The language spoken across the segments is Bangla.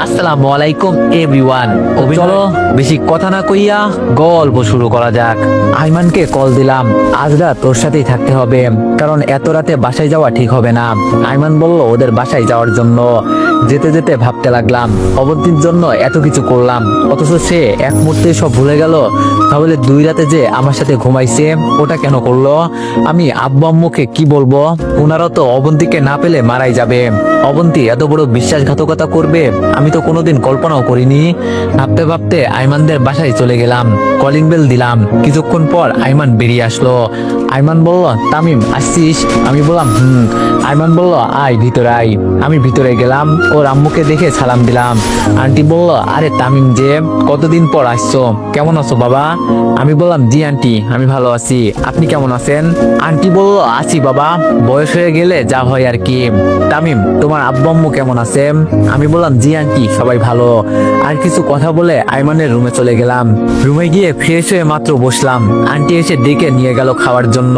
আসসালামু আলাইকুম এভরিওয়ান। চলো বেশি কথা না কইয়া গল্প শুরু করা যাক। আইমানকে কল দিলাম, আজ রাত তোর সাথেই থাকতে হবে, কারণ এত রাতে বাসায় যাওয়া ঠিক হবে না। আইমান বলল ওদের বাসায় যাওয়ার জন্য। যেতে যেতে ভাবতে লাগলাম, অবন্তীর জন্য এত কিছু করলাম, অথচ সে এক মুহূর্তে সব ভুলে গেল। তাহলে 2 রাতে যে আমার সাথে ঘুমাইছে ওটা কেন করলো? আমি আব্বু আম্মুকে কি বলবো? ওনারা তো অবন্তীকে না পেলে মারাই যাবে। অবন্তী এত বড় বিশ্বাসঘাতকতা করবে আমি তো কোনোদিন কল্পনাও করিনি। ভাবতে ভাবতে আইমানদের বাসায় চলে গেলাম, কলিং বেল দিলাম। কিছুক্ষণ পর আইমান বেরিয়ে আসলো। আইমান বলল, তামিম আসছিস? আমি বললাম আইমান বলল, আয় ভিতরে আয়। আমি ভিতরে গেলাম, ওর আম্মুকে দেখে সালাম দিলাম। আন্টি বলল, আরে তামিম যে, কতদিন পর আসছো, কেমন আছো বাবা? আমি বললাম, জি আন্টি আমি ভালো আছি, আপনি কেমন আছেন? আন্টি বলল, আছি বাবা, বয়স হয়ে গেলে যা হয় আর কি। তামিম, তোমার আব্বু আম্মু কেমন আছে? আমি বললাম, জি আন্টি সবাই ভালো। আর কিছু কথা বলে আইমানের রুমে চলে গেলাম। রুমে গিয়ে ফ্রেশ হয়ে মাত্র বসলাম, আন্টি এসে ডেকে নিয়ে গেল খাওয়ার জন্য।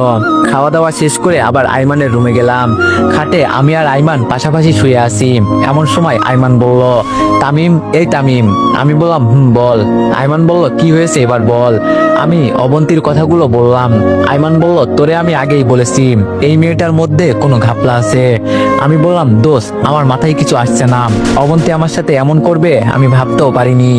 খাওয়া দাওয়া শেষ করে আবার আইমানের রুমে গেলাম। খাটে আমি আর আইমান পাশাপাশি শুয়ে আছি। এমন সময় আইমান বলল, তামিম, এই তামিম। আমি বললাম, বল। আইমান বলল, কি হয়েছে এবার বল। আমি অবন্তীর কথাগুলো বললাম। আইমান বলল, তোরে আমি আগেই বলেছি এই মেয়েটার মধ্যে কোনো ঘাপলা আছে। আমি বললাম, দোস্ত আমার মাথায় কিছু আসছে না, অবন্তী আমার সাথে এমন করবে আমি ভাবতেও পারিনি।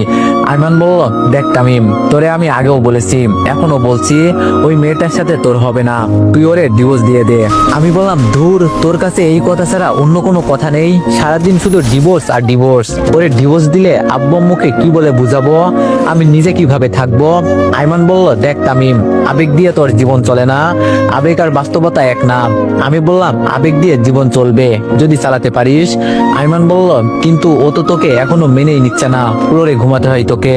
আইমান বলল, দেখ তামিম, তোরে আমি আগেও বলেছি, এখনো বলছি, ওই মেয়েটার সাথে তোর হবে না, তুই ওরে ডিভোর্স দিয়ে দে। আমি বললাম, ধুর, তোর কাছে এই কথা ছাড়া অন্য কোনো কথা নেই? সারাদিন শুধু ডিভোর্স আর ডিভোর্স। ওরে ডিভোর্স দিলে আব্বু আম্মুকে কি বলে বুঝাবো, আমি নিজে কিভাবে থাকবো? আইমান বলল, দেখ তামিম, আবেগ দিয়ে তোর জীবন চলে না, আবেগ আর বাস্তবতা এক না। আমি বললাম, আবেগ দিয়ে জীবন চলবে যদি চালাতে পারিস। আইমান বলল, কিন্তু ও তো তোকে এখনো মেনেই নিচ্ছে না, ফ্লোরে ঘুমাতে হয় তোকে।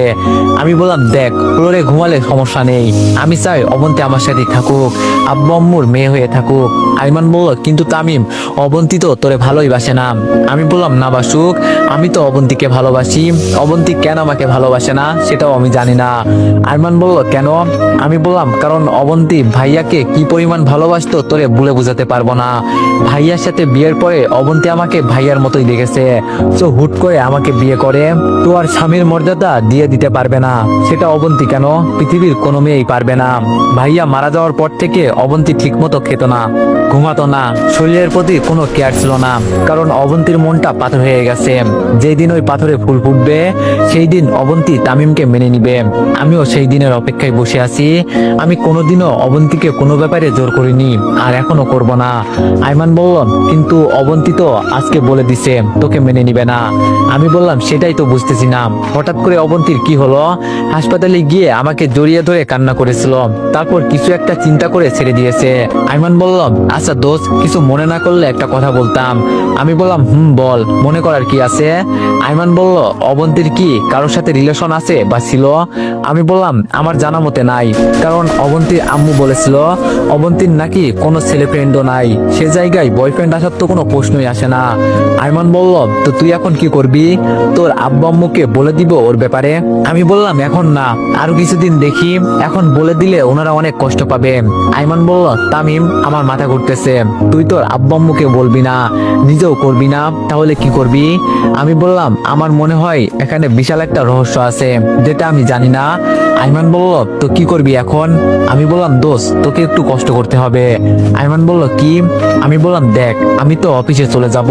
আমি বললাম, দেখ ফ্লোরে ঘুমালে সমস্যা নেই, আমি চাই অবন্তী আমার সাথে থাকুক, আব্বু আম্মুর মেয়ে হয়ে থাকুক। আইমান বলল, কিন্তু তামিম, অবন্তী তো তোরে ভালোই বাসে না। আমি বললাম, না বাসুক, আমি তো অবন্তীকে ভালোবাসি, অবন্তী কেন আমাকে ভালোবাসে না সেটাও আমি জানি না। আইমান বলল, কেন? আমি বললাম, কারণ অবন্তী ভাইয়াকে কি পরিমাণ ভালোবাসতো তোরে বলে বোঝাতে পারবো না। ভাইয়ার সাথে বিয়ের পরে অবন্তী আমাকে ভাইয়ার মতোই দেখেছে, তো হুট করে আমাকে বিয়ে করে তো আর স্বামীর মর্যাদা দিয়ে দিতে পারবে না, সেটা অবন্তী কেন, পৃথিবীর কোনো মেয়েই পারবে না। ভাইয়া মারা যাওয়ার পর থেকে অবন্তী ঠিক মতো খেত না, ঘুমাতো না, শরীরের প্রতি কোনো কেয়ার ছিল না, কারণ অবন্তীর মনটা পাথর হয়ে গেছে। যেই দিন ওই পাথরে ফুল ফুটবে সেই দিন অবন্তী তামিমকে মেনে নিবে। আমিও সেই দিনের অপেক্ষায় বসে আছি। আমি কোনোদিনও অবন্তীকে কোনো ব্যাপারে জোর করিনি, আর এখনো করব না। আইমান বলল, কিন্তু অবন্তী তো আজকে বলে দিছে তোকে মেনে নিবে না। আমি বললাম, সেটাই তো বুঝতেছি না, হঠাৎ করে অবন্তীর কি হলো? হাসপাতালে গিয়ে আমাকে জড়িয়ে ধরে কান্না করেছিল, তারপর কিছু একটা চিন্তা করে ছেড়ে দিয়েছে। আইমান বলল, আচ্ছা দোস্ত, কিছু মনে না করলে একটা কথা বলতাম। আমি বললাম, বল, মনে করার কি আছে? আইমান বলল, অবন্তীর কি কারোর সাথে রিলেশন আছে বা ছিল? আমি বললাম, আমার জানা মতে নাই, কারণ অবন্তীর আম্মু বলেছিল অবন্তীর নাকি কোনো ছেলে ফ্রেন্ডও নাই, সে জায়গায় বয়ফ্রেন্ড আসার তো কোনো প্রশ্নই আসে না। আইমান বলল, তো তুই এখন কি করবি? তোর আব্বু আম্মুকে বলে দিব ওর ব্যাপারে? আমি বললাম, এখন না, আরো কিছুদিন দেখি, এখন বলে দিলে ওনারা অনেক কষ্ট পাবে। আইমান বলল, তামিম, আমার মাথা ঘুরতেছে, তুই তোর আব্বু আম্মুকে বলবি না, নিজেও করবি না, তাহলে কি করবি? আমি বললাম, আমার মনে হয় এখানে বিশাল একটা রহস্য আছে যেটা আমি জানি না। আইমান বলল, তো কি করবি এখন? আমি বললাম, দোস্ত তোকে একটু কষ্ট করতে হবে। আইমান বলল, কি? আমি বললাম, দেখ আমি তো অফিসে চলে যাব,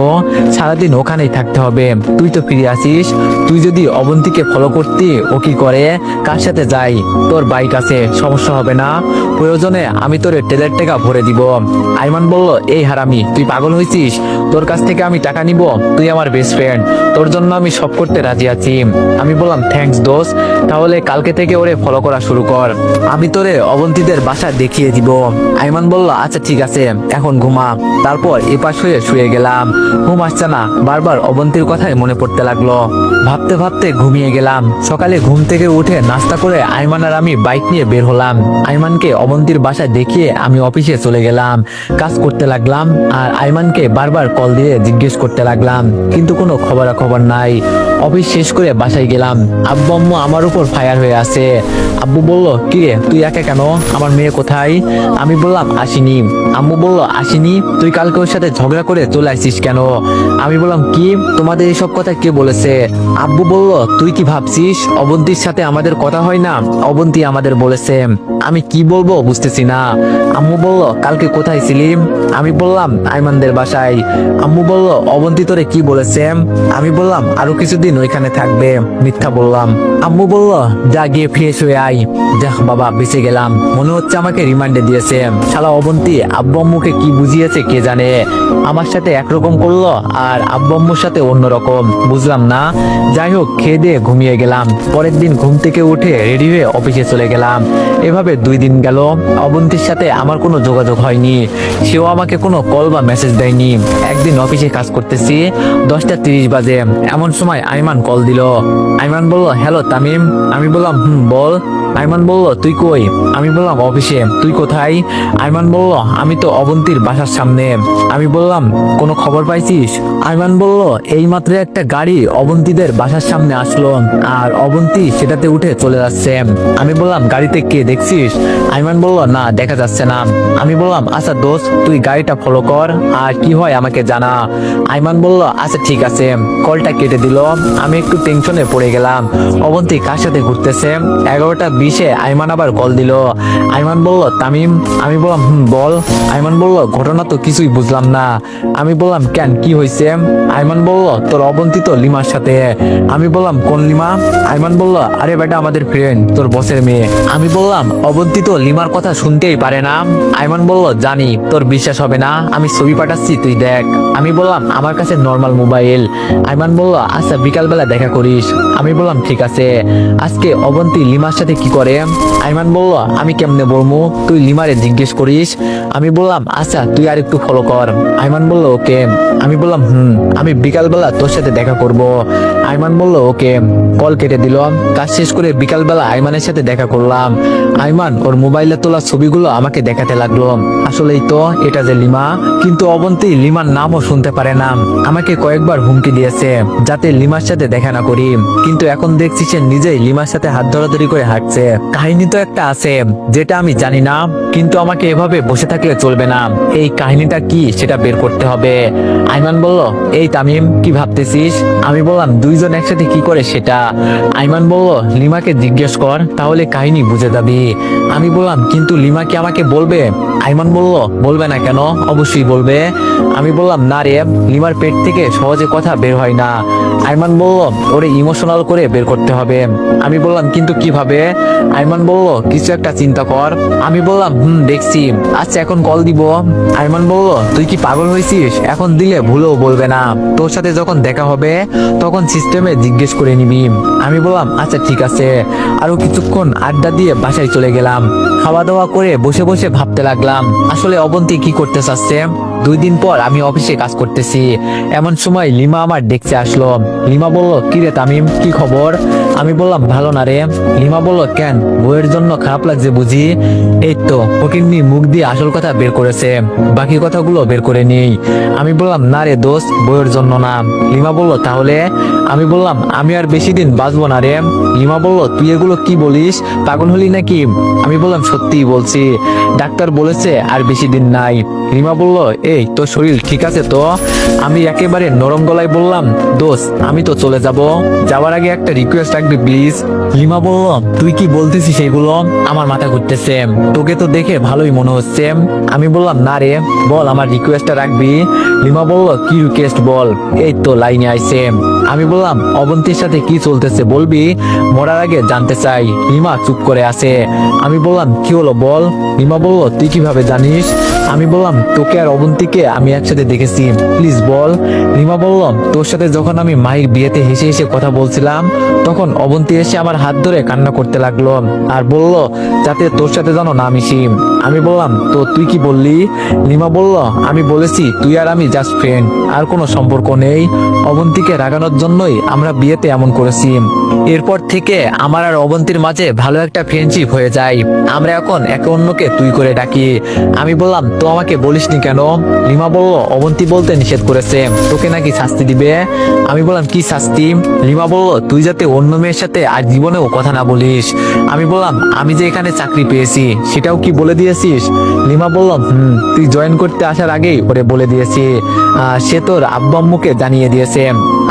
সারাদিন ওখানেই থাকতে হবে, তুই তো ফিরে আসিস, তুই যদি অবন্তীকে ফলো করতি ও কি করে, কার সাথে যাই, তোর বাইক আছে, সমস্যা হবে না, প্রয়োজনে আমি তোর তেলের টাকা ভরে দিব। আইমান বলল, এই হারামি, তুই পাগল হয়েছিস? তোর কাছ থেকে আমি টাকা নিব? তুই আমার বেস্ট ফ্রেন্ড, তোর জন্য আমি সব করতে রাজি আছি। আমি বললাম, থ্যাঙ্কস দোস্ত, তাহলে কালকে থেকে ওরে ফলো করা শুরু কর, আমি তোরে অবন্তীদের বাসা দেখিয়ে দিব। আইমান বলল, আচ্ছা ঠিক আছে, এখন ঘুমা। তারপর এপাশ হয়ে শুয়ে গেলাম, ঘুম আসছে না, বারবার অবন্তীর কথাই মনে পড়তে লাগলো। ভাবতে ভাবতে ঘুমিয়ে গেলাম। সকালে ঘুম থেকে উঠে নাস্তা করে আইমান আর আমি বাইক নিয়ে বের হলাম। আইমানকে অবন্তীর বাসায় দেখিয়ে আমি অফিসে চলে গেলাম। কাজ করতে লাগলাম আর আইমানকে বারবার কল দিয়ে জিজ্ঞেস করতে লাগলাম, কিন্তু কোনো খবরাখবর নাই। অফিস শেষ করে বাসায় গেলাম। আব্বু আম্মু আমার উপর ফায়ার হয়ে আছে। আব্বু বলল, কি রে তুই একা কেন, আমার মেয়ে কোথায়? আমি বললাম আসিনি। আম্মু বলল, আসিনি? তুই কালকে ওর সাথে ঝগড়া করে চলে আসিস কেন? আমি বললাম, কি তোমাদের এইসব কথা কে বলেছে? আব্বু বলল, তুই কি ভাবছিস অবন্তীর সাথে আমাদের কথা হয় না? অবন্তী আমাদের বলেছে। আমি কি বলবো বুঝতেছি না। আম্মু বলল, কালকে কোথায় ছিলি? আমি বললাম আইমানদের বাসায়। আম্মু বলল, অবন্তী তোরে কি বলেছে? আমি বললাম আরো কিছুদিন ওইখানে থাকবে। মিথ্যা বললাম। আম্মু বলল, যা গিয়ে ফ্রেশ হয়ে আই। যাহ বাবা, বেঁচে গেলাম। মনে হচ্ছে আমাকে রিমান্ডে দিয়েছে। শালা অবন্তী আব্বু আম্মুকে কি বুঝিয়েছে কে জানে। আমার সাথে একরকম করলো আর আব্বু আম্মুর সাথে অন্যরকম, বুঝলাম না। যাই হোক, খেয়ে দিয়ে ঘুমিয়ে গেলাম। পরের দিন ঘুম থেকে উঠে রেডি হয়ে অফিসে চলে গেলাম। এভাবে 2 দিন গেল। অবন্তীর সাথে আমার কোনো যোগাযোগ হয়নি। সেও আমাকে কোনো কল বা মেসেজ দেয়নি। একদিন অফিসে কাজ করতেছি, 10:30 বাজে। এমন সময় আইমান কল দিল। আইমান বলল, হ্যালো তামিম। আমি বললাম, বল। আইমান বলল, তুই কই? আমি বললাম, অফিসে। তুই কোথায়? আইমান বলল, আমি তো অবন্তীর বাসার সামনে। আমি বললাম, কোনো খবর পাইছিস? আইমান বলল, এইমাত্র একটা গাড়ি অবন্তীদের বাসার সামনে আসলো আর অবন্তী সেটাতে উঠে চলে যাচ্ছে। আমি বললাম, গাড়িতে কে দেখছিস? আইমান বলল, না দেখা যাচ্ছে না। আমি বললাম, আচ্ছা দোস্ত, তুই গাড়িটা ফলো কর আর কি হয় আমাকে জানা। আইমান বলল, আচ্ছা ঠিক আছে। কলটা কেটে দিল। আমি একটু টেনশনে পড়ে গেলাম। অবন্তী কার সাথে ঘুরতেছে? 11:20 আইমান আবার কল দিল। আইমান বলল, তামিম। আমি বললাম, বল। আইমান বলল, ঘটনা তো কিছুই বুঝলাম না। আমি বললাম, কেন, কি হয়েছে? আইমান বলল, তোর অবন্তী তো লিমার সাথে। আমি বললাম, কোন লিমা? আইমান বলল, আরে বেটা, আমাদের ফ্রেন্ড, তোর বসের মেয়ে। আমি বললাম, অবন্তী তো লিমার কথা শুনতেই পারে না। আইমান বলল, জানি, তোর বিশ্বাস হবে না, আমি ছবি পাঠাচ্ছি, তুই দেখ। আমি বললাম, আমার কাছে নর্মাল মোবাইল। আইমান বলল, আচ্ছা বিকালবেলা দেখা করিস। আমি বললাম, ঠিক আছে। আজকে অবন্তী লিমার সাথে কি করে? আইমান বলল, আমি কেমনে বলবো, তুই লিমারে জিজ্ঞেস করিস। আমি বললাম, আচ্ছা তুই আর একটু ফলো কর। আইমান বলল, ওকে। আমি বললাম, আমি বিকালবেলা তোর সাথে দেখা করব। আইমান বলল, ওকে। কল কেটে দিল। কাজ শেষ করে বিকালবেলা আইমানের সাথে দেখা করলাম। আইমান ওর মোবাইলে তোলা ছবিগুলো আমাকে দেখাতে লাগলো। আসলেই তো, এটা যে লিমা। কিন্তু অবন্তী লিমার নামও শুনতে পারে না। আমাকে কয়েকবার হুমকি দিয়েছে যাতে লিমার সাথে দেখা না করি, কিন্তু এখন দেখছি সে নিজেই লিমার সাথে হাত ধরাধরি করে হাঁটছে। কাহিনী তো একটা আছে যেটা আমি জানি না, কিন্তু আমাকে এভাবে বসে থাকলে চলবে না। এই কাহিনীটা কি সেটা বের করতে হবে। আইমান বলল, এই তামিম, কি ভাবতেছিস? আমি বললাম, দুইজন একসাথে কি করে সেটা। আইমান বলল, লিমাকে জিজ্ঞেস কর, তাহলে কাহিনী বুঝে যাবি। আমি বললাম, কিন্তু লিমা কি আমাকে বলবে? আইমান বলল, বলবে না কেন, অবশ্যই বলবে। আমি বললাম, না রে, লিমার পেট থেকে সহজে কথা বের হয় না। আইমান বলল, ওরে ইমোশনাল করে বের করতে হবে। আমি বললাম, কিন্তু কিভাবে? আইমান বলল, কিছু একটা চিন্তা কর। আমি বললাম, দেখছি। আচ্ছা এখন কল দিব। আইমান বলল, তুই কি পাগল হয়েছিস? এখন দিলে ভুলেও বলবে না। তোর সাথে যখন দেখা হবে তখন সিস্টেমে জিজ্ঞেস করে নিবি। আমি বললাম, আচ্ছা ঠিক আছে। আরো কিছুক্ষণ আড্ডা দিয়ে বাসায় চলে গেলাম। খাওয়া দাওয়া করে বসে বসে ভাবতে লাগলাম, আসলে অবন্তী কি করতে চাচ্ছে। 2 দিন পর আমি অফিসে কাজ করতেছি। এমন সময় লিমা আমার দেখতে আসলো। লিমা বলল, কি রে তামিম, কি খবর? আমি বললাম, ভালো না রে। লিমা বলল, কেন, বউয়ের জন্য খারাপ লাগছে বুঝি? এই তো ফকিন্নি মুখ দিয়ে আসল কথা বের করেছে, বাকি কথাগুলো বের করে নেই। আমি বললাম, না রে দোস্ত, বউয়ের জন্য না। লিমা বলল, তাহলে? আমি বললাম, আমি আর বেশি দিন বাঁচবো না রে। লিমা বলল, তুই এগুলো কি বলিস, পাগল হলি নাকি? আমি বললাম, সত্যিই বলছি, ডাক্তার বলেছে আর বেশি দিন নাই। লিমা বলল, এই তোর শরীর ঠিক আছে তো? আমি একেবারে নরম গলায় বললাম, দোস্ত আমি তো চলে যাব, যাওয়ার আগে একটা রিকোয়েস্ট রাখবি প্লিজ। লিমা বলল, তুই কি বলতেছিস এগুলো? আমার মাথা ঘুরতেছে, তোকে তো দেখে ভালোই মনে হচ্ছে। আমি বললাম, না রে, বল আমার রিকোয়েস্টটা রাখবি। লিমা বলল, কি রিকোয়েস্ট বল। এই তো লাইনে আইছে। আমি বললাম, অবন্তীর সাথে কি চলতেছে বলবি, মরার আগে জানতে চাই। লিমা চুপ করে আছে। আমি বললাম, কি হলো বল। লিমা বলল, তুই কিভাবে জানিস? আমি বললাম তোকে আর অবন্তীকে আমি একসাথে দেখেছি, প্লিজ বল। লিমা বলল তোর সাথে যখন আমি মাহির বিয়েতে হেসে হেসে কথা বলছিলাম তখন অবন্তী এসে আমার হাত ধরে কান্না করতে লাগলো আর বলল যাতে তোর সাথে যেন না মিশি। আমি বললাম তো তুই কি বললি? লিমা বলল আমি বলেছি তুই আর আমি জাস্ট ফ্রেন্ড, আর কোনো সম্পর্ক নেই। অবন্তীকে রাগানোর জন্যই আমরা বিয়েতে এমন করেছি। এরপর থেকে আমার আর অবন্তীর মাঝে ভালো একটা ফ্রেন্ডশিপ হয়ে যায়। আমরা এখন একে অন্যকে তুই করে ডাকি। আমি বললাম তো আমাকে বলিসনি কেন? লিমা বলল অবন্তী বলতে নিষেধ করেছে, তোকে নাকি শাস্তি দিবে। আমি বললাম কি শাস্তি? লিমা বলল তুই যাতে অন্য মেয়ের সাথে আর জীবনেও কথা না বলিস। আমি বললাম আমি যে এখানে চাকরি পেয়েছি সেটাও কি বলে দিয়েছিস? লিমা বলল তুই জয়েন করতে আসার আগেই ওরে বলে দিয়েছি, সে তোর আব্বু আম্মুকে জানিয়ে দিয়েছে।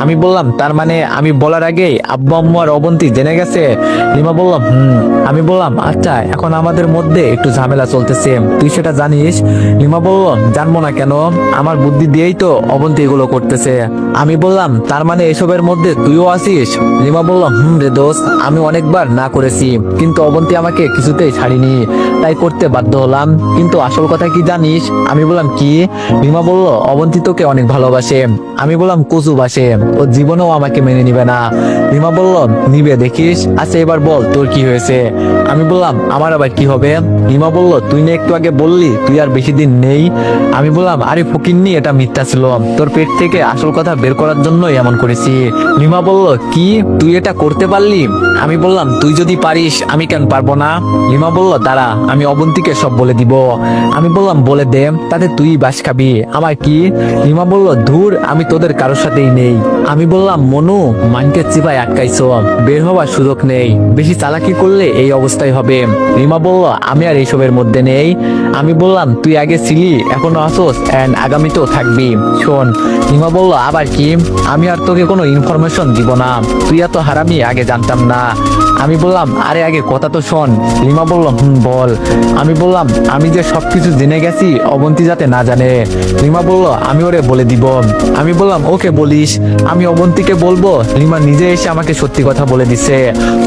আমি বললাম তার মানে আমি বলার আগেই আব্বু আম্মু আর অবন্তী জেনে গেছে? লিমা বলল আমি বললাম আচ্ছা এখন আমাদের মধ্যে একটু ঝামেলা চলতেছে, তুই সেটা জানিস? লিমা বলল জানবো না কেন, আমার বুদ্ধি দিয়েই তো অবন্তী এগুলো করতেছে। আমি বললাম তার মানে এসবের মধ্যে তুইও আছিস? লিমা বলল রে দোস্ত, আমি অনেকবার না করেছি কিন্তু অবন্তী আমাকে কিছুতেই ছাড়িনি, তাই করতে বাধ্য হলাম। কিন্তু আসল কথা কি জানিস? আমি বললাম কি? লিমা বলল অবন্তী তোকে অনেক ভালোবাসে। আমি বললাম কচু বাসে, ও জীবনেও আমাকে মেনে নিবে না। লিমা বলল নিবে দেখিস। আচ্ছা এবার বল তোর কি হয়েছে? আমি বললাম আমার আবার কি হবে? লিমা বলল তুই না একটু আগে বললি তুই আর বেশি দিন নেই। আমি বললাম আরে ফকিন্নি, এটা মিথ্যা ছিল, তোর পেট থেকে আসল কথা বের করার জন্যই এমন করেছি। লিমা বলল কি তুই এটা করতে পারলি? আমি বললাম তুই যদি পারিস আমি কেন পারবো না? লিমা বলল দাঁড়া আমি অবন্তীকে সব বলে দিব। আমি বললাম বলে দে, তাতে তুই বাস খাবি, আমার কি? লিমা বলল ধুর আমি তোদের কারোর সাথেই নেই। আমি বললাম মনু, মানকে চিপায় আটকাইছো, বের হওয়ার সুযোগ নেই, বেশি চালাকি করলে এই অবস্থাই হবে। লিমা বলল আমি আর এইসবের মধ্যে নেই। আমি বললাম তুই আগে ছিলি এখনো আসোস এন্ড আগামীতেও থাকবি। শোন। লিমা বলল আবার কি? আমি আর তোকে কোনো ইনফরমেশন দিব না, তুই এত হারামি আগে জানতাম না। আমি বললাম আরে আগে কথা তো শোন। লিমা বলল বল। আমি বললাম আমি যে সবকিছু জেনে গেছি অবন্তী যাতে না জানে। লিমা বলল আমি ওরে বলে দিব। আমি বললাম ওকে বলিস, আমি অবন্তীকে বলবো লিমা নিজে এসে আমাকে সত্যি কথা বলে দিছে,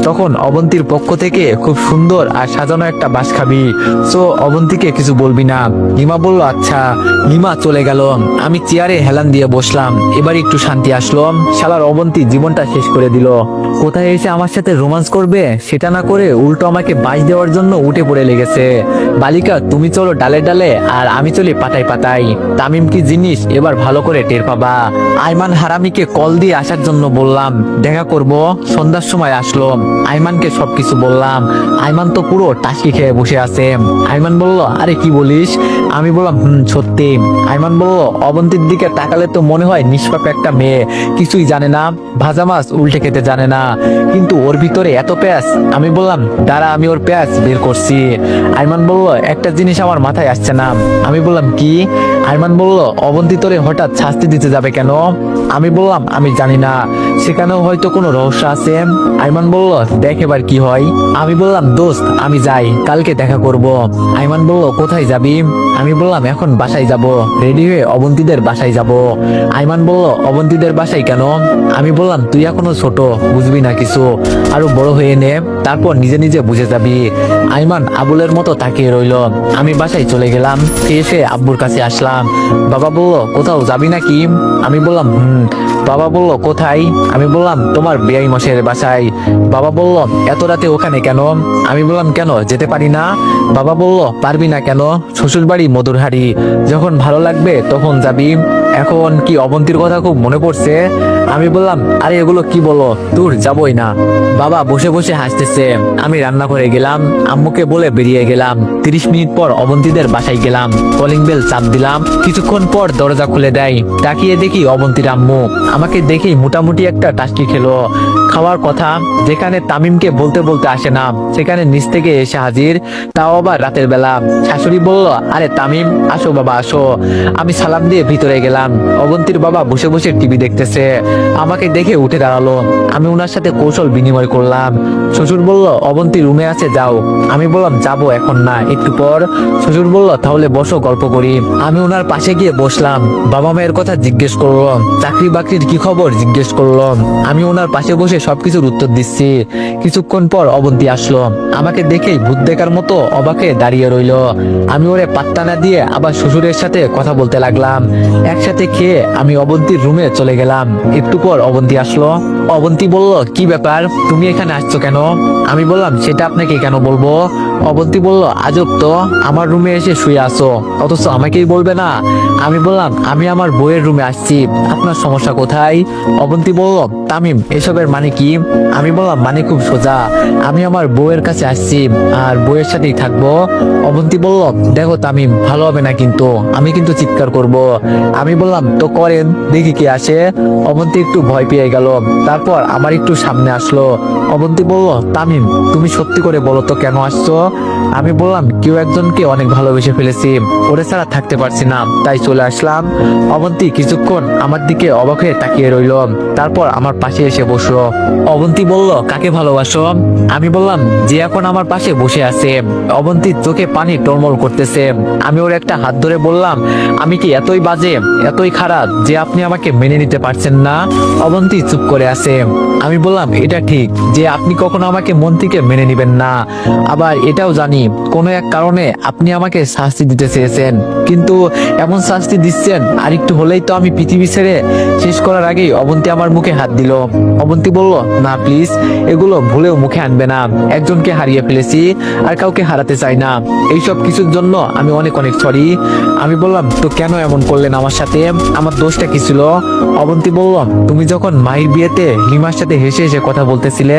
তখন অবন্তীর পক্ষ থেকে খুব সুন্দর আর সাজানো একটা বাস খাবি, সো অবন্তীকে কিছু বলবি না। লিমা বলল আচ্ছা। লিমা চলে গেল, আমি চেয়ারে হেলান দিয়ে বসলাম, এবার একটু শান্তি আসলো। শালার অবন্তী জীবনটা শেষ করে দিল, কোথায় এসে আমার সাথে রোমান্স করবে সেটা না করে উল্টো আমাকে বাঁশ দেওয়ার জন্য উঠে পড়ে লেগেছে। বালিকা তুমি চলো ডালে ডালে আর আমি চলি পাতায় পাতায়, তামিম কি জিনিস এবার ভালো করে টের পাবা। আইমান হারামিকে কল দিয়ে আসার জন্য বললাম, দেখা করব, সন্ধ্যার সময় আসলো। আইমানকে সবকিছু বললাম, আইমান তো পুরো টাসকি খেয়ে বসে আছে। আইমান বলল আরে কি বলিস? আমি বললাম সত্যি। আইমান বলল অবন্তীর দিকে তাকালে তো মনে হয় নিষ্পাপ একটা মেয়ে, কিছুই জানে না, ভাজা মাছ উল্টে খেতে জানে না, কিন্তু ওর ভিতরে এত প্যাঁচ। আমি বললাম দাঁড়া আমি ওর প্যাঁচ বের করছি। আইমান বলল একটা জিনিস আমার মাথায় আসছে না। আমি বললাম কি? আইমান বলল অবন্তী তোরে হঠাৎ শাস্তি দিতে যাবে কেন? আমি বললাম আমি জানি না, সেখানেও হয়তো কোনো রহস্য আছে। আইমান বলল দেখ এবার কি হয়। আমি বললাম দোস্ত আমি যাই, কালকে দেখা করব। আইমান বলল কোথায় যাবি? আমি বললাম এখন বাসায় যাব, রেডি হয়ে অবন্তীদের বাসায় যাব। আইমান বলল অবন্তীদের বাসায় কেন? আমি বললাম তুই এখনো ছোট, বুঝবি না কিছু, আরো বড় হয়ে নে, তারপর নিজে নিজে বুঝে যাবি। আইমান আবুলের মতো তাকিয়ে রইল। আমি বাসায় চলে গেলাম, এসে আব্বুর কাছে আসলাম। বাবা বলল কোথাও যাবি নাকি? আমি বললাম বাবা বলল কোথায়? আমি বললাম তোমার বেয়াই মশের বাসায়। বাবা বলল এত রাতে ওখানে কেন? আমি বললাম কেন যেতে পারি না? বাবা বলল পারবি না কেন? শ্বশুর বাড়ি মধুরহারি, যখন ভালো লাগবে তখন যাবি। এখন কি অবন্তীর কথা খুব মনে পড়ছে? আমি বললাম আরে এগুলো কি বলো, দূর যাবই না। বাবা বসে বসে হাসতেছে। আমি রান্না করে গেলাম, আম্মুকে বলে বেরিয়ে গেলাম। 30 মিনিট পর অবন্তীদের বাসায় গেলাম, কলিং বেল চাপ দিলাম, কিছুক্ষণ পর দরজা খুলে দেয়। তাকিয়ে দেখি অবন্তীর আম্মু। আমাকে দেখেই মোটামুটি একটা টাস্কি খেলো। খাওয়ার কথা যেখানে তামিমকে বলতে বলতে আসে না, সেখানে নিচ থেকে এসে হাজির, তাও আবার রাতের বেলা। শাশুড়ি বলল আরে তামিম আসো বাবা আসো। আমি সালাম দিয়ে ভিতরে গেলাম। অবন্তীর বাবা বসে বসে টিভি দেখতেছে, আমাকে দেখে উঠে দাঁড়ালো। আমি ওনার সাথে কৌশল বিনিময় করলাম। শ্বশুর বলল অবন্তী রুমে আছে যাও। আমি বললাম যাবো এখন না, একটু পর। শ্বশুর বলল তাহলে বসো গল্প করি। আমি ওনার পাশে গিয়ে বসলাম। বাবা মায়ের কথা জিজ্ঞেস করলো, চাকরি বাকরির কি খবর জিজ্ঞেস করলো। আমি ওনার পাশে বসে সবকিছুর উত্তর দিচ্ছি। কিছুক্ষণ পর অবন্তী আসলো। আমাকে দেখেই ভূত দেখার মতো অবাকে দাঁড়িয়ে রইলো। আমি ওরে পাত্তা না দিয়ে আবার শ্বশুরের সাথে কথা বলতে লাগলাম। একসাথে খেয়ে আমি অবন্তীর রুমে চলে গেলাম। একটু পর অবন্তী আসলো। অবন্তী বলল, কি ব্যাপার, তুমি এখানে আসছো কেন? আমি বললাম, সেটা আপনাকে কেন বলবো? অবন্তী বলল, আজব তো, আমার রুমে এসে শুয়ে আসো, অথচ আমাকেই বলবে না। আমি বললাম, আমি আমার বইয়ের রুমে আসছি, আপনার সমস্যা কোথায়? অবন্তী বলল, তামিম, এসবের মানে কি? আমি বললাম, মানে খুব সোজা, আমি আমার বউয়ের কাছে আসছি আর বউয়ের সাথেই থাকবো। অবন্তী বলল, দেখো তামিম, ভালো হবে না কিন্তু, আমি কিন্তু চিৎকার করব। আমি বললাম, তো করেন, দেখি কে আসে। অবন্তী একটু ভয় পেয়ে গেল। তারপর আমার একটু সামনে আসলো। অবন্তী বলল, তামিম, তুমি সত্যি করে বলো তো কেন আসছো? আমি বললাম, কেউ একজনকে অনেক ভালোবেসে ফেলেছি, ওরে ছাড়া থাকতে পারছি না, তাই চলে আসলাম। অবন্তী কিছুক্ষণ আমার দিকে অবাক হয়ে তাকিয়ে রইল। তারপর আমার পাশে এসে বসলো। অবন্তী বলল, কাকে ভালোবাসো? আমি বললাম, যে এখন আমার পাশে বসে আছে। অবন্তীর চোখে পানি টলমল করতেছে। আমি ওর একটা হাত ধরে বললাম, আমি কি এতই বাজে, এতই খারাপ যে আপনি আমাকে মেনে নিতে পারছেন না? অবন্তী চুপ করে আছে। আমি বললাম, এটা ঠিক যে আপনি কখনো আমাকে মন থেকে মেনে নিবেন না, আবার এটাও জানি কোনো এক কারণে আপনি আমাকে শাস্তি দিতে চেয়েছেন, কিন্তু এমন শাস্তি দিচ্ছেন আর একটু হলেই তো আমি পৃথিবী ছেড়ে শেষ করার আগেই। অবন্তী আমার মুখে হাত দিল। অবন্তী বলল, না প্লিজ, এগুলো ভুলেও মুখে আনবে না, একজনকে হারিয়ে ফেলেছি আর কাউকে হারাতে চাই না, এইসব কিছুর জন্য আমি অনেক অনেক সরি। আমি বললাম, তো কেন এমন করলেন আমার সাথে, আমার দোষটা কি ছিল? অবন্তী বলল, তুমি যখন মাহির বিয়েতে লিমার সাথে হেসে হেসে কথা বলতেছিলে,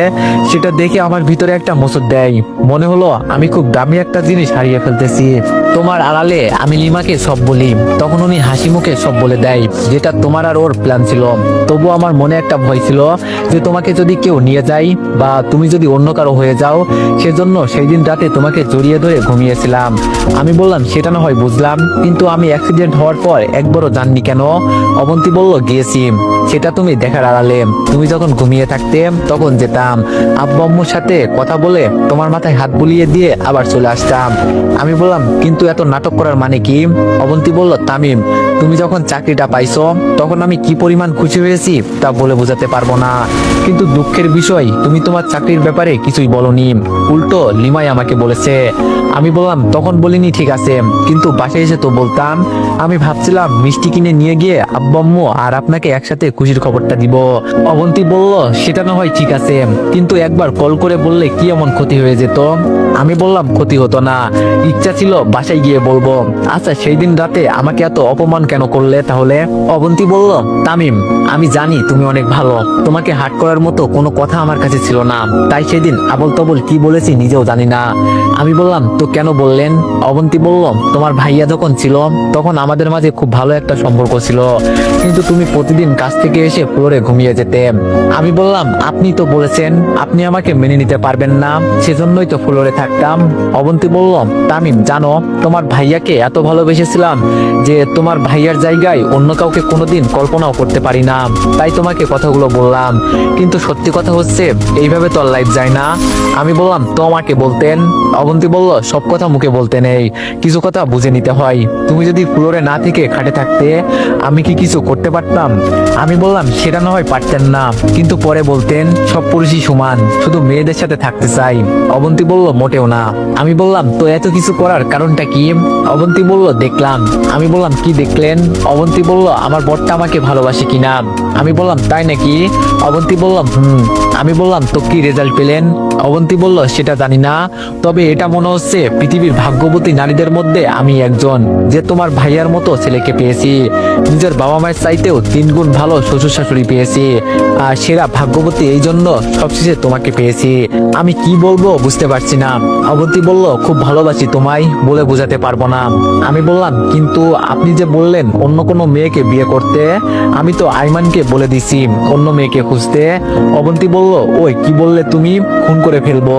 সেটা দেখে আমার ভিতরে একটা মোচড় দেয়, মনে হলো আমি খুব দামি একটা জিনিস হারিয়ে ফেলতেছি। তোমার আড়ালে আমি লিমাকে সব বলি, তখন উনি হাসি মুখে সব বলে দেয়, যেটা তোমার আর ওর প্ল্যান ছিল। তবু আমার মনে একটা ভয় ছিল যে তোমাকে যদি কেউ নিয়ে যায় বা তুমি যদি অন্য কারো হয়ে যাও, সেজন্য সেই দিন রাতে তোমাকে জড়িয়ে ধরে ঘুমিয়েছিলাম। আমি বললাম, সেটা না হয় বুঝলাম, কিন্তু আমি অ্যাক্সিডেন্ট হওয়ার পর একবারও জাননি কেন? অবন্তী বলল, গিয়েছি, সেটা তুমি দেখার আড়ালে, তুমি যখন ঘুমিয়ে থাকতে তখন যেতাম, আব্বু আম্মুর সাথে কথা বলে তোমার মাথায় হাত বুলিয়ে দিয়ে আবার চলে আসতাম। আমি বললাম, কিন্তু এত নাটক করার মানে কি? অবন্তী বলল, তামিম, তুমি যখন চাকরিটা পাইছো তখন আমি কি পরিমাণ খুশি হয়েছি তা বলে বোঝাতে পারবো না, কিন্তু দুঃখের বিষয় তুমি তোমার চাকরির ব্যাপারে কিছুই বলনি, উল্টো লিমাই আমাকে বলেছে। আমি বললাম, তখন বলিনি ঠিক আছে, কিন্তু বাসায় এসে তো বলতাম। আমি ভাবছিলাম মিষ্টি কিনে নিয়ে গিয়ে আব্বু আম্মু আর আপনাকে একসাথে খুশির খবরটা দিব। অবন্তী বলল, সেটা না হয় ঠিক আছে, কিন্তু একবার কল করে বললে কি এমন ক্ষতি হয়ে যেত? আমি বললাম, ক্ষতি হতো না, ইচ্ছা ছিল বাসায় গিয়ে বলবো। আচ্ছা, সেই দিন রাতে আমাকে এত অপমান কেন করলে তাহলে? অবন্তী বলল, তামিম, আমি জানি তুমি অনেক ভালো, তোমাকে হার্ট করার মতো কোনো কথা আমার কাছে ছিল না, তাই সেদিন আবল তবল কি বলেছি নিজেও জানি না। আমি বললাম, তো কেন বললেন? অবন্তী বলল, তোমার ভাইয়া যখন ছিল তখন আমাদের মাঝে খুব ভালো একটা সম্পর্ক ছিল, কিন্তু তুমি প্রতিদিন কাজ থেকে এসে ফ্লোরে ঘুমিয়ে যেতে। আমি বললাম, আপনি তো বলেছেন আপনি আমাকে মেনে নিতে পারবেন না, সেজন্যই তো ফ্লোরে থাকতাম। অবন্তী বলল, তামিম, জানো, তোমার ভাইয়াকে এত ভালোবেসেছিলাম যে তোমার ভাইয়ার জায়গায় অন্য কাউকে কোনোদিন কল্পনাও করতে পারি না, তাই তোমাকে কথাগুলো বললাম, কিন্তু সত্যি কথা হচ্ছে এইভাবে তো লাইফ যায় না। আমি বললাম, তো আমাকে বলতেন। অবন্তী বলল, সব কথা মুখে বলতে নেই, কিছু কথা বুঝে নিতে হয়, তুমি যদি ফ্লোরে না থেকে খাটে থাকতে আমি কি কিছু করতে পারতাম? আমি বললাম, সেটা না হয় পারতেন না, কিন্তু পরে বলতেন সব পুরুষই সমান, শুধু মেয়েদের সাথে থাকতে চাই। অবন্তী বলল, মোটেও না। আমি বললাম, তো এত কিছু করার কারণটা কি? অবন্তী বলল, দেখলাম। আমি বললাম, কি দেখলেন? অবন্তী বলল, আমার বরটা আমাকে ভালোবাসে কিনা। আমি বললাম, তাই নাকি? অবন্তী বলল, আমি বললাম, তো কি রেজাল্ট পেলেন? অবন্তী বলল, সেটা জানি না, তবে এটা মনে হচ্ছে পৃথিবীর ভাগ্যবতী নারীদের মধ্যে আমি একজন, যে তোমার ভাইয়ার মতো ছেলেকে পেয়েছি, নিজের বাবা মায়ের চাইতেও 3 গুণ ভালো শ্বশুর শাশুড়ি পেয়েছি, আর সেরা ভাগ্যবতী এই জন্য সবশেষে তোমাকে পেয়েছি। আমি কি বলবো বুঝতে পারছি না। অবন্তী বলল, খুব ভালোবাসি তোমায়, বলে বোঝাতে পারবো না। আমি বললাম, কিন্তু আপনি যে বললেন অন্য কোনো মেয়েকে বিয়ে করতে, আমি তো আইমানকে বলে দিছি অন্য মেয়েকে খুঁজতে। অবন্তী বলল, ওই কি বললে তুমি, খুন করে ফেলবো।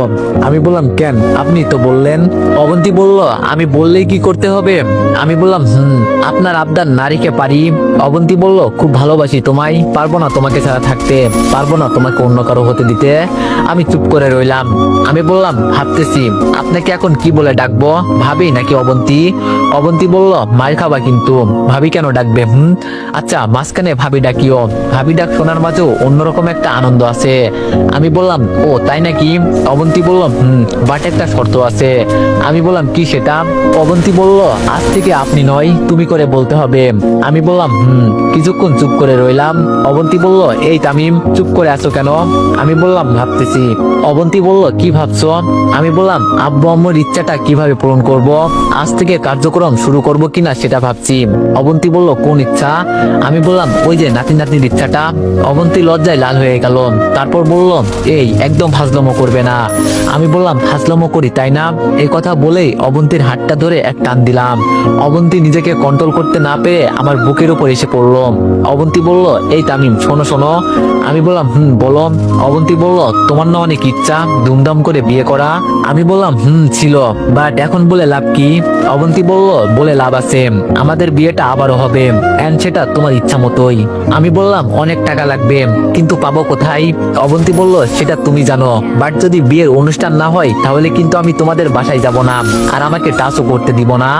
আমি বললাম, কেন, আপনি তো বললেন। অবন্তী বলল, আমি বললেই কি করতে হবে? আমি বললাম, আপনার আবদার নারীকে পারি। অবন্তী বলল, খুব ভালোবাসি তোমায়, পারবো না তোমাকে ছাড়া থাকতে, পারবো পারবো না তোমাকে অন্য কারো হতে দিতে। আমি চুপ করে রইলাম। আমি বললাম ভাবতেছি আপনাকে এখন কি বলে ডাকবো, ভাবি নাকি অবন্তী? অবন্তী বলল মার খাবা কিন্তু। ভাবি কেন ডাকবে? আচ্ছা মাঝখানে ভাবি ডাকিও। ভাবি ডাক শোনার মাঝেও অন্যরকম একটা আনন্দ আছে। আমি বললাম ও তাই নাকি? অবন্তী বলল বাট একটা শর্ত আছে। আমি বললাম কি সেটা? অবন্তী বলল আজ থেকে আপনি নয় তুমি করে বলতে হবে। আমি বললাম কিছুক্ষণ চুপ করে রইলাম। অবন্তী বলল এই তামিম চুপ করে আছো কেন? আমি বললাম ভাবতেছি। অবন্তী বলল কি ভাবছো? আমি বললাম আব্বু আম্মুর ইচ্ছাটা কিভাবে পূরণ করব, আজ থেকে কার্যক্রম শুরু করব কিনা সেটা ভাবছি। অবন্তী বলল কোন ইচ্ছা? আমি বললাম ওই যে নাতি নাতনির ইচ্ছাটা। অবন্তী লজ্জায় লাল হয়ে গেল। তারপর বলল এই একদম ফাজলামো করবে না। আমি বললাম ফাজলামো করি তাই না? এই কথা বলেই অবন্তীর হাতটা ধরে এক টান দিলাম। অবন্তী নিজেকে কন্ট্রোল করতে না পেরে আমার বুকের উপর এসে পড়লো। অবন্তী বলল এই তামিম শোনো শোনো। আমি বললাম বলো। অবন্তী বলল তোমার না অনেক ইচ্ছা ধুমধাম করে বিয়ে করা? আমি বললাম ছিল, বাট এখন বলে লাভ কি? অবন্তী বলল বলে লাভ আছে, আমাদের বিয়েটা আবারও হবে, এন্ড সেটা তোমার ইচ্ছা মতোই। আমি বললাম অনেক টাকা লাগবে, কিন্তু পাবো কোথায়? অবন্তী বলল সেটা তুমি জানো, বাট যদি বিয়ের অনুষ্ঠান না হয় তাহলে কিন্তু আমি তোমাদের বাসায় যাব না, আর আমাকে টাচও করতে দিব না।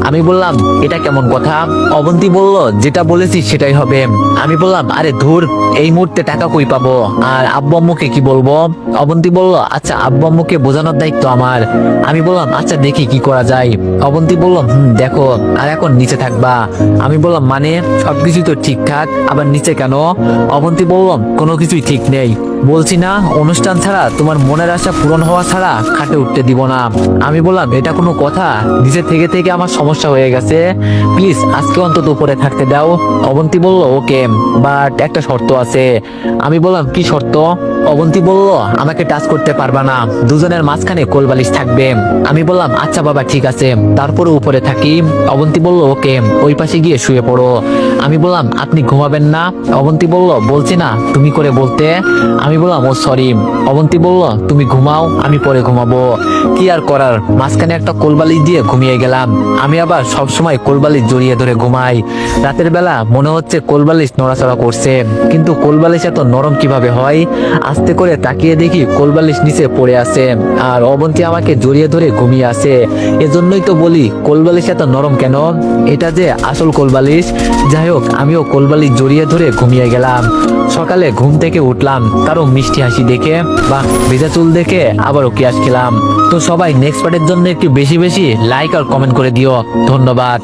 আমি বললাম এটা কেমন কথা? অবন্তী বলল যেটা বলেছি সেটাই হবে। আমি বললাম আরে ধুর, এই মুহূর্তে টাকা কই পাবো, আর আব্বু আম্মুকে কি বলবো? অবন্তী বলল আচ্ছা আব্বু আম্মুকে বোঝানোর দায়িত্ব আমার। আমি বললাম আচ্ছা দেখি কি করা যায়। অবন্তী বলল দেখো আর এখন নিচে থাকবা। আমি বললাম মানে সবকিছু তো ঠিকঠাক, আবার নিচে কেন? অবন্তী বলল কোনো কিছুই ঠিক নেই, বলছি না অনুষ্ঠান ছাড়া তোমার মনের আশা পূরণ হওয়া ছাড়া খাটে উঠতে দিব না। আমি বললাম এটা কোনো কথা? নিচে থেকে থেকে আমার সমস্যা হয়ে গেছে, প্লিজ আজকে অন্তত উপরে থাকতে দাও। অবন্তী বলল ওকে, বাট একটা শর্ত আছে। আমি বললাম কি শর্ত? অবন্তী বলল আমাকে টাচ করতে পারবা না, দুজনের মাঝখানে কোলবালিশ থাকবে। আমি বললাম আচ্ছা বাবা ঠিক আছে, তারপরে উপরে থাকি। অবন্তী বলল ওকে, ওই পাশে গিয়ে শুয়ে পড়ো। আমি বললাম আপনি ঘুমাবেন না? অবন্তী বলল বলছি না তুমি করে বলতে। আমি বললাম ও সরি। অবন্তী বলল তুমি ঘুমাও, আমি পরে ঘুমাবো। কি আর করার, মাঝখানে একটা কোলবালিশ দিয়ে ঘুমিয়ে গেলাম। আমি আবার সবসময় কোলবালিশ জড়িয়ে ধরে ঘুমাই। রাতের বেলা মনে হচ্ছে কোলবালিশ নড়াচড়া করছে, কিন্তু কোলবালিশ এত নরম কিভাবে হয়? আস্তে করে তাকিয়ে দেখি কোলবালিশ নিচে পড়ে আছে, আর অবন্তী আমাকে জড়িয়ে ধরে ঘুমিয়ে আছে। এজন্যই তো বলি কোলবালিশ এত নরম কেন, এটা যে আসল কোলবালিশ। যাই হোক আমিও কোলবালিশ জড়িয়ে ধরে ঘুমিয়ে গেলাম। সকালে ঘুম থেকে উঠলাম কারো মিষ্টি হাসি দেখে, বা ভেজা চুল দেখে আবারও কিয়াস খেলাম। তো সবাই নেক্সট পার্টের জন্য একটু বেশি বেশি লাইক আর কমেন্ট করে দিও। ধন্যবাদ।